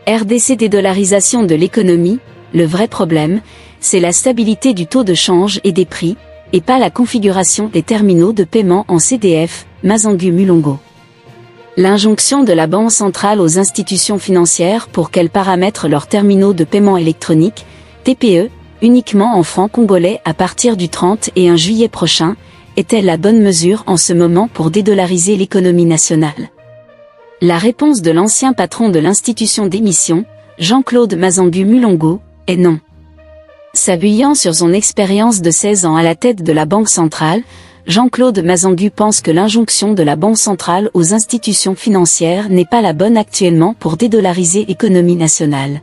RDC dédollarisation de l'économie, le vrai problème, c'est la stabilité du taux de change et des prix, et pas la configuration des terminaux de paiement en CDF, Mazangu Mulongo. L'injonction de la Banque centrale aux institutions financières pour qu'elles paramètrent leurs terminaux de paiement électronique, TPE, uniquement en francs congolais à partir du 31 juillet prochain, est-elle la bonne mesure en ce moment pour dédollariser l'économie nationale? La réponse de l'ancien patron de l'institution d'émission, Jean-Claude Mazangu Mulongo, est non. S'appuyant sur son expérience de 16 ans à la tête de la Banque centrale, Jean-Claude Mazangu pense que l'injonction de la Banque centrale aux institutions financières n'est pas la bonne actuellement pour dédollariser l'économie nationale.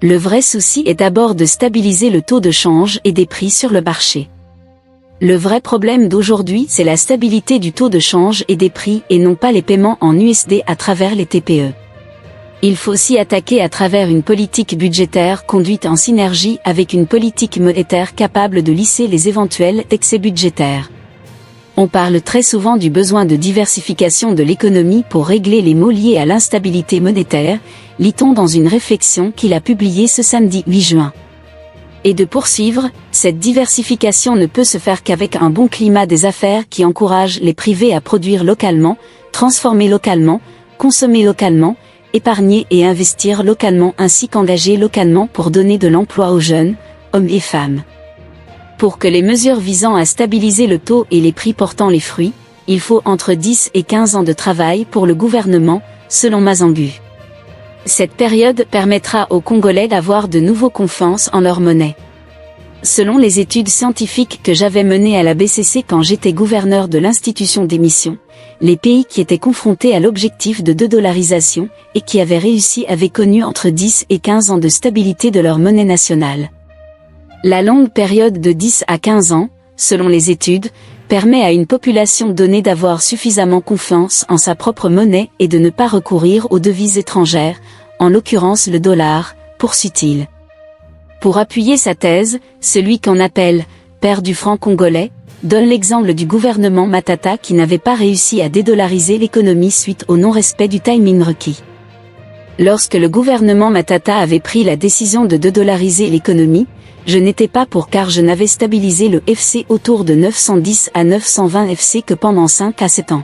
Le vrai souci est d'abord de stabiliser le taux de change et des prix sur le marché. Le vrai problème d'aujourd'hui, c'est la stabilité du taux de change et des prix et non pas les paiements en USD à travers les TPE. Il faut s'y attaquer à travers une politique budgétaire conduite en synergie avec une politique monétaire capable de lisser les éventuels excès budgétaires. On parle très souvent du besoin de diversification de l'économie pour régler les maux liés à l'instabilité monétaire, lit-on dans une réflexion qu'il a publiée ce samedi 8 juin. Et de poursuivre, cette diversification ne peut se faire qu'avec un bon climat des affaires qui encourage les privés à produire localement, transformer localement, consommer localement, épargner et investir localement ainsi qu'engager localement pour donner de l'emploi aux jeunes, hommes et femmes. Pour que les mesures visant à stabiliser le taux et les prix portant les fruits, il faut entre 10 et 15 ans de travail pour le gouvernement, selon Mazangu. Cette période permettra aux Congolais d'avoir de nouveau confiance en leur monnaie. Selon les études scientifiques que j'avais menées à la BCC quand j'étais gouverneur de l'institution d'émission, les pays qui étaient confrontés à l'objectif de dédollarisation et qui avaient réussi avaient connu entre 10 et 15 ans de stabilité de leur monnaie nationale. La longue période de 10 à 15 ans, selon les études, permet à une population donnée d'avoir suffisamment confiance en sa propre monnaie et de ne pas recourir aux devises étrangères, en l'occurrence le dollar, poursuit-il. Pour appuyer sa thèse, celui qu'on appelle « père du franc congolais » donne l'exemple du gouvernement Matata qui n'avait pas réussi à dédollariser l'économie suite au non-respect du timing requis. Lorsque le gouvernement Matata avait pris la décision de dédollariser l'économie, je n'étais pas pour car je n'avais stabilisé le FC autour de 910 à 920 FC que pendant 5 à 7 ans.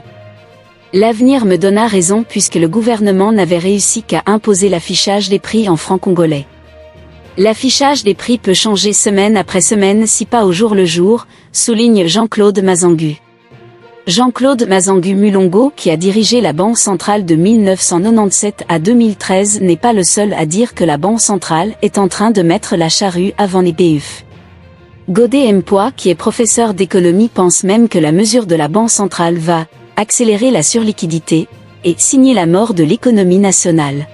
L'avenir me donna raison puisque le gouvernement n'avait réussi qu'à imposer l'affichage des prix en francs congolais. L'affichage des prix peut changer semaine après semaine si pas au jour le jour, souligne Jean-Claude Mazangu. Jean-Claude Mazangu Mulongo, qui a dirigé la Banque centrale de 1997 à 2013, n'est pas le seul à dire que la Banque centrale est en train de mettre la charrue avant les BUF. Godet Mpois, qui est professeur d'économie, pense même que la mesure de la Banque centrale va accélérer la surliquidité et signer la mort de l'économie nationale.